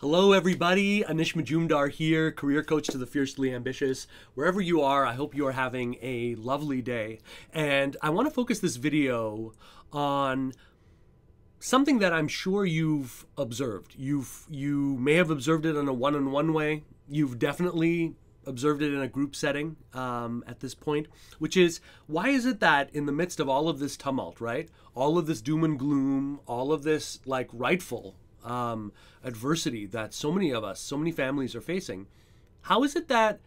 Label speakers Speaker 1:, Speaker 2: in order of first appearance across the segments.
Speaker 1: Hello everybody, Anish Majumdar here, career coach to the fiercely ambitious. Wherever you are, I hope you are having a lovely day. And I want to focus this video on something that I'm sure you've observed. You may have observed it in a one-on-one way. You've definitely observed it in a group setting at this point, which is, why is it that in the midst of all of this tumult, right? All of this doom and gloom, all of this like rightful adversity that so many of us, so many families are facing, how is it that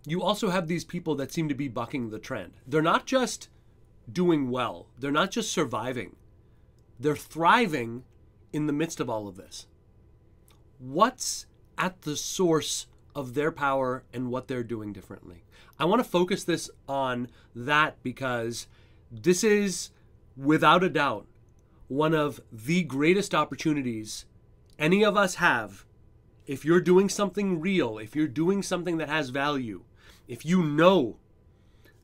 Speaker 1: you also have these people that seem to be bucking the trend? They're not just doing well. They're not just surviving. They're thriving in the midst of all of this. What's at the source of their power and what they're doing differently? I want to focus this on that because this is, without a doubt, one of the greatest opportunities any of us have. If you're doing something real, if you're doing something that has value, if you know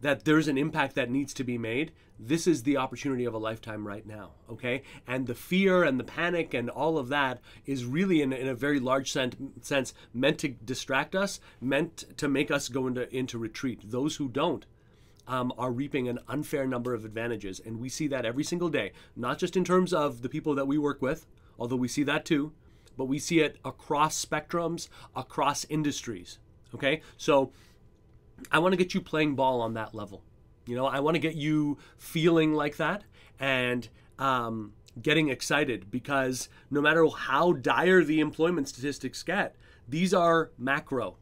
Speaker 1: that there's an impact that needs to be made, this is the opportunity of a lifetime right now, okay? And the fear and the panic and all of that is really, in a very large sense, meant to distract us, meant to make us go into retreat. Those who don't are reaping an unfair number of advantages. And we see that every single day, not just in terms of the people that we work with, although we see that too, but we see it across spectrums, across industries, okay? So I want to get you playing ball on that level. You know, I want to get you feeling like that and getting excited, because no matter how dire the employment statistics get, these are macro.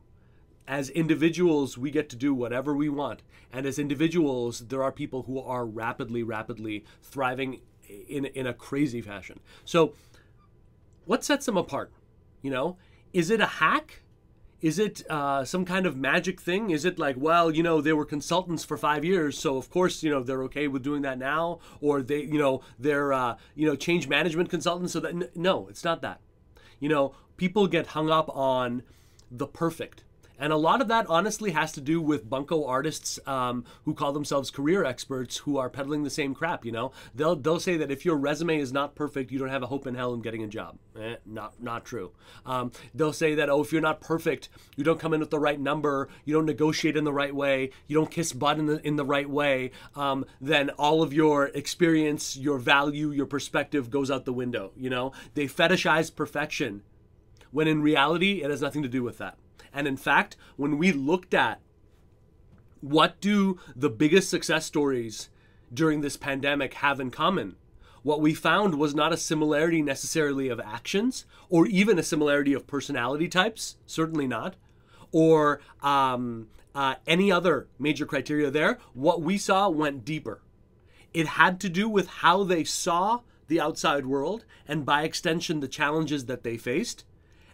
Speaker 1: As individuals, we get to do whatever we want. And as individuals, there are people who are rapidly thriving in a crazy fashion. So what sets them apart? You know, is it a hack? Is it some kind of magic thing? Is it like, well, you know, they were consultants for 5 years, so of course, you know, they're okay with doing that now? Or they, you know, they're, change management consultants, so that, no, it's not that. You know, people get hung up on the perfect. And a lot of that honestly has to do with bunko artists who call themselves career experts, who are peddling the same crap. You know, they'll say that if your resume is not perfect, you don't have a hope in hell in getting a job. Not true. They'll say that, oh, if you're not perfect, you don't come in with the right number, you don't negotiate in the right way, you don't kiss butt in the right way, then all of your experience, your value, your perspective goes out the window. You know, they fetishize perfection, when in reality, it has nothing to do with that. And in fact, when we looked at what do the biggest success stories during this pandemic have in common, what we found was not a similarity necessarily of actions, or even a similarity of personality types, certainly not, or any other major criteria there. What we saw went deeper. It had to do with how they saw the outside world, and by extension, the challenges that they faced.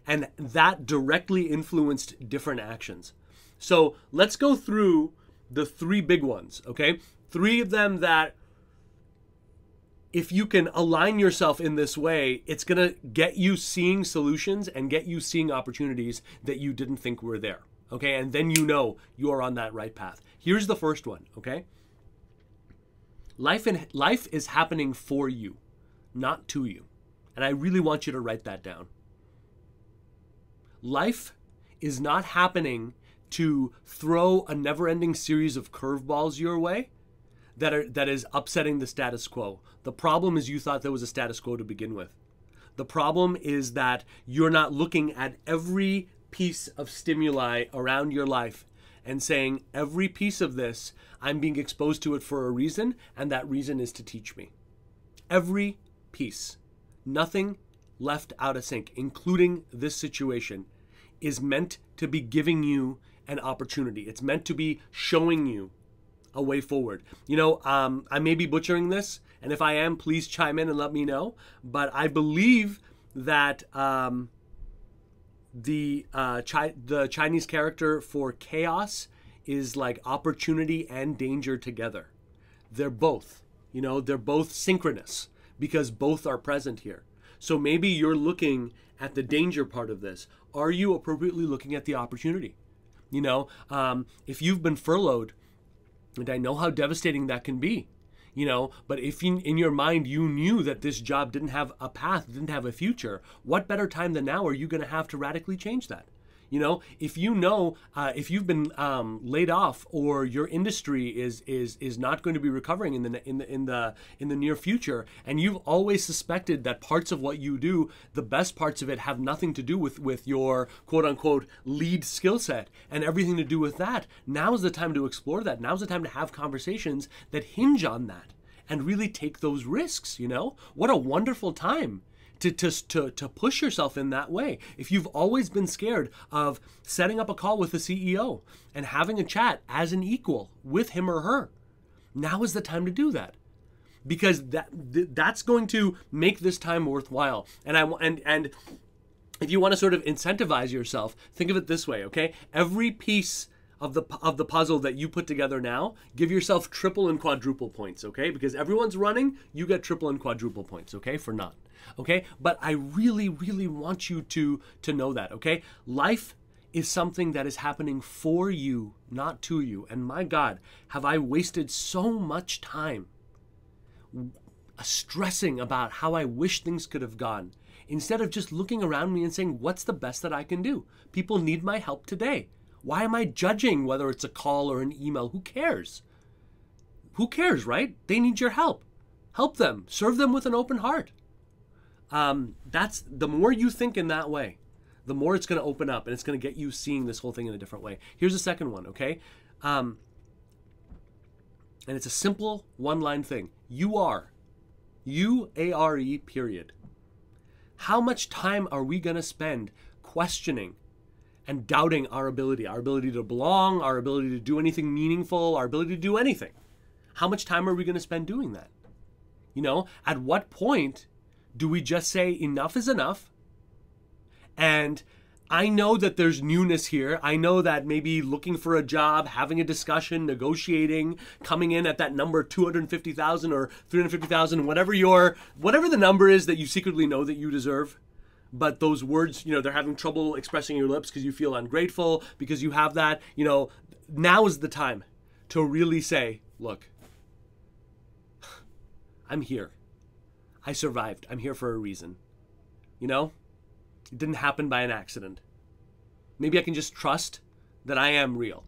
Speaker 1: And that directly influenced different actions. So let's go through the three big ones, okay? Three of them that, if you can align yourself in this way, it's gonna get you seeing solutions and get you seeing opportunities that you didn't think were there, okay? And then you know you are on that right path. Here's the first one, okay? Life is happening for you, not to you. And I really want you to write that down. Life is not happening to throw a never-ending series of curveballs your way that is upsetting the status quo. The problem is you thought there was a status quo to begin with. The problem is that you're not looking at every piece of stimuli around your life and saying, every piece of this, I'm being exposed to it for a reason, and that reason is to teach me. Every piece. Nothing left out of sync, including this situation, is meant to be giving you an opportunity. It's meant to be showing you a way forward. You know, I may be butchering this, and if I am, please chime in and let me know. But I believe that the Chinese character for chaos is like opportunity and danger together. They're both, you know, they're both synchronous because both are present here. So maybe you're looking at the danger part of this. Are you appropriately looking at the opportunity? You know, if you've been furloughed, and I know how devastating that can be, you know. But if in your mind you knew that this job didn't have a path, didn't have a future, what better time than now are you going to have to radically change that? You know, if you know, if you've been laid off, or your industry is not going to be recovering in the near future, and you've always suspected that parts of what you do, the best parts of it, have nothing to do with your quote unquote lead skill set and everything to do with that, now's the time to explore that. Now's the time to have conversations that hinge on that and really take those risks. You know, what a wonderful time to push yourself in that way. If you've always been scared of setting up a call with the CEO and having a chat as an equal with him or her, now is the time to do that, because that's going to make this time worthwhile. And if you want to sort of incentivize yourself, think of it this way, okay? Every piece of the puzzle that you put together now, give yourself triple and quadruple points, okay? Because everyone's running, you get triple and quadruple points, okay, for none. Okay, but I really, really want you to know that, okay? Life is something that is happening for you, not to you. And my God, have I wasted so much time stressing about how I wish things could have gone, instead of just looking around me and saying, what's the best that I can do? People need my help today. Why am I judging whether it's a call or an email? Who cares? Who cares, right? They need your help. Help them. Serve them with an open heart. That's the more you think in that way, the more it's going to open up, and it's going to get you seeing this whole thing in a different way. Here's the second one, okay? And it's a simple one-line thing. U-A-R-E, period. How much time are we going to spend questioning and doubting our ability to belong, our ability to do anything meaningful, our ability to do anything? How much time are we going to spend doing that? You know, at what point do we just say enough is enough? And I know that there's newness here. I know that maybe looking for a job, having a discussion, negotiating, coming in at that number 250,000 or 350,000, whatever the number is that you secretly know that you deserve. But those words, you know, they're having trouble expressing your lips because you feel ungrateful, because you have that, you know, now is the time to really say, look, I'm here. I survived. I'm here for a reason. You know, it didn't happen by an accident. Maybe I can just trust that I am real,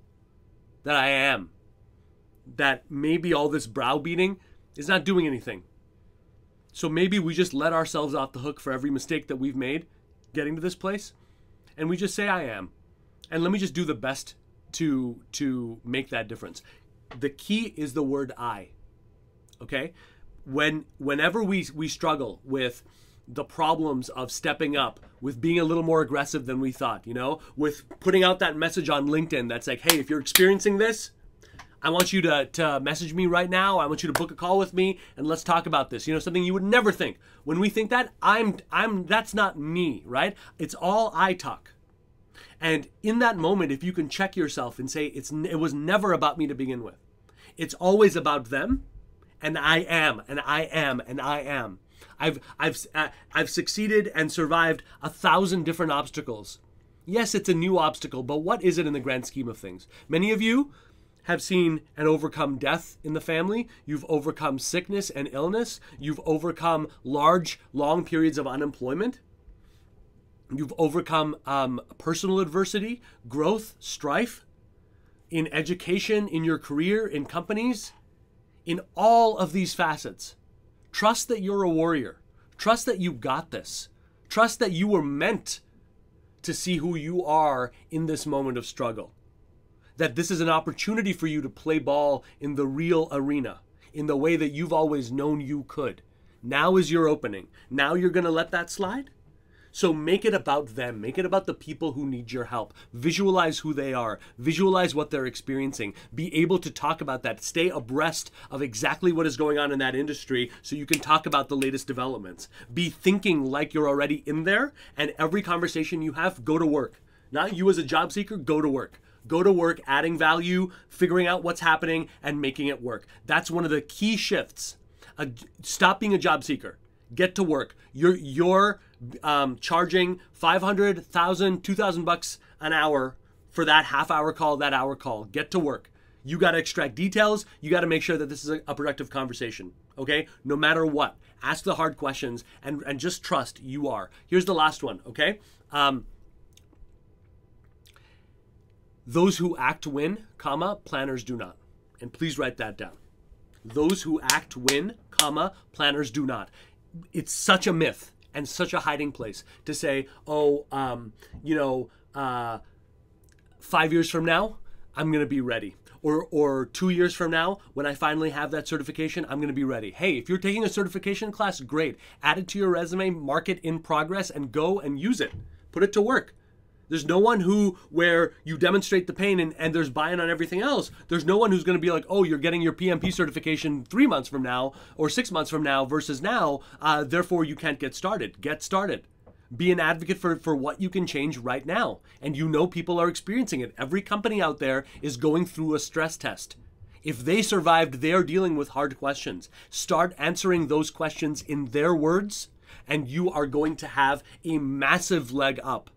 Speaker 1: that maybe all this browbeating is not doing anything. So maybe we just let ourselves off the hook for every mistake that we've made getting to this place, and we just say I am. And let me just do the best to make that difference. The key is the word I. Okay? Whenever we struggle with the problems of stepping up, with being a little more aggressive than we thought, you know, with putting out that message on LinkedIn that's like, hey, if you're experiencing this, I want you to message me right now. I want you to book a call with me and let's talk about this. You know, something you would never think. When we think that, that's not me, right? It's all I talk. And in that moment, if you can check yourself and say, it was never about me to begin with. It's always about them. And I am, and I am, and I am. I've succeeded and survived 1,000 different obstacles. Yes, it's a new obstacle, but what is it in the grand scheme of things? Many of you have seen and overcome death in the family. You've overcome sickness and illness. You've overcome long periods of unemployment. You've overcome personal adversity, growth, strife in education, in your career, in companies. In all of these facets, trust that you're a warrior. Trust that you got this. Trust that you were meant to see who you are in this moment of struggle. That this is an opportunity for you to play ball in the real arena, in the way that you've always known you could. Now is your opening. Now you're going to let that slide? So make it about them. Make it about the people who need your help. Visualize who they are. Visualize what they're experiencing. Be able to talk about that. Stay abreast of exactly what is going on in that industry so you can talk about the latest developments. Be thinking like you're already in there, and every conversation you have, go to work. Not you as a job seeker, go to work. Go to work, adding value, figuring out what's happening, and making it work. That's one of the key shifts. Stop being a job seeker. Get to work. You're charging $500, $1,000, $2,000 an hour for that half-hour call, that hour call. Get to work. You got to extract details. You got to make sure that this is a productive conversation, okay? No matter what. Ask the hard questions and just trust you are. Here's the last one, okay? Those who act win, comma, planners do not. And please write that down. Those who act win, comma, planners do not. It's such a myth and such a hiding place to say, 5 years from now, I'm going to be ready. Or 2 years from now, when I finally have that certification, I'm going to be ready. Hey, if you're taking a certification class, great. Add it to your resume, mark it in progress, and go and use it. Put it to work. There's no one where you demonstrate the pain and there's buy-in on everything else. There's no one who's going to be like, oh, you're getting your PMP certification 3 months from now or 6 months from now versus now, therefore you can't get started. Get started. Be an advocate for what you can change right now. And you know people are experiencing it. Every company out there is going through a stress test. If they survived, they're dealing with hard questions. Start answering those questions in their words, and you are going to have a massive leg up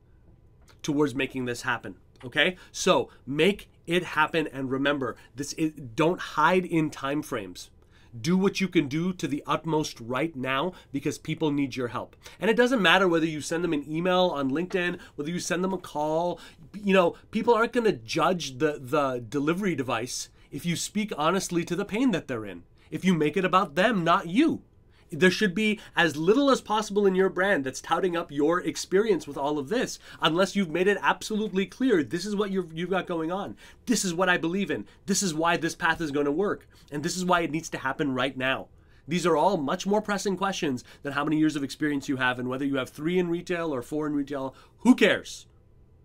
Speaker 1: towards making this happen. Okay? So make it happen, and remember, don't hide in time frames. Do what you can do to the utmost right now because people need your help. And it doesn't matter whether you send them an email on LinkedIn, whether you send them a call. People aren't going to judge the delivery device if you speak honestly to the pain that they're in. If you make it about them, not you. There should be as little as possible in your brand that's touting up your experience with all of this, unless you've made it absolutely clear, this is what you've got going on. This is what I believe in. This is why this path is going to work. And this is why it needs to happen right now. These are all much more pressing questions than how many years of experience you have and whether you have 3 in retail or 4 in retail. Who cares,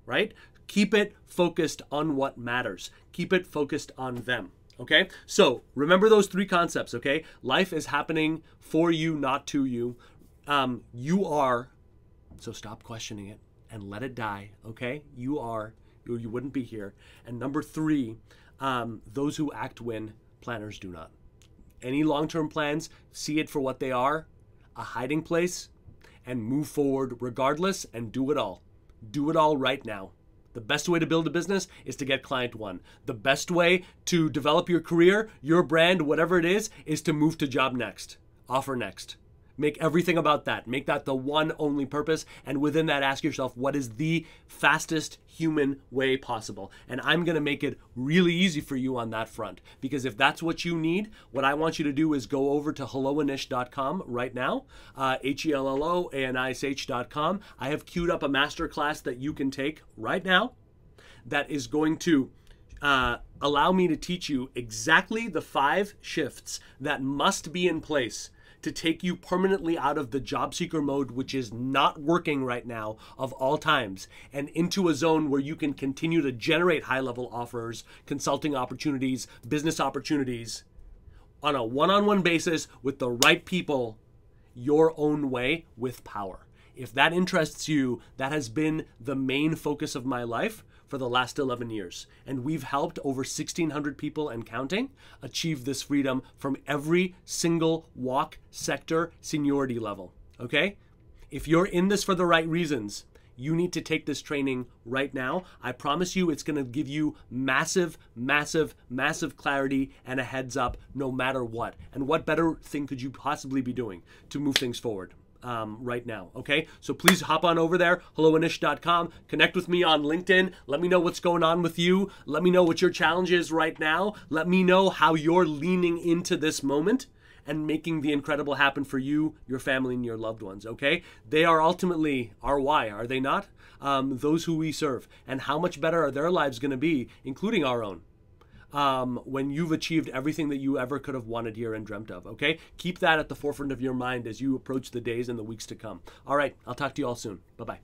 Speaker 1: right? Keep it focused on what matters. Keep it focused on them. Okay, so remember those 3 concepts, okay? Life is happening for you, not to you. You are, so stop questioning it and let it die, okay? You are, you wouldn't be here. And number 3, those who act win, planners do not. Any long-term plans, see it for what they are, a hiding place, and move forward regardless and do it all. Do it all right now. The best way to build a business is to get client 1. The best way to develop your career, your brand, whatever it is to move to job next, offer next. Make everything about that. Make that the one only purpose. And within that, ask yourself, what is the fastest human way possible? And I'm going to make it really easy for you on that front. Because if that's what you need, what I want you to do is go over to helloanish.com right now, HELLOANISH.com. I have queued up a masterclass that you can take right now that is going to allow me to teach you exactly the 5 shifts that must be in place to take you permanently out of the job seeker mode, which is not working right now of all times, and into a zone where you can continue to generate high-level offers, consulting opportunities, business opportunities on a one-on-one basis with the right people, your own way with power. If that interests you, that has been the main focus of my life for the last 11 years. And we've helped over 1,600 people and counting achieve this freedom from every single walk, sector, seniority level, okay? If you're in this for the right reasons, you need to take this training right now. I promise you it's gonna give you massive, massive, massive clarity and a heads up no matter what. And what better thing could you possibly be doing to move things forward? Right now, okay? So please hop on over there, helloanish.com, connect with me on LinkedIn, let me know what's going on with you, let me know what your challenge is right now, let me know how you're leaning into this moment and making the incredible happen for you, your family, and your loved ones, okay? They are ultimately our why, are they not? Those who we serve. And how much better are their lives gonna be, including our own? When you've achieved everything that you ever could have wanted here and dreamt of, okay? Keep that at the forefront of your mind as you approach the days and the weeks to come. All right, I'll talk to you all soon. Bye-bye.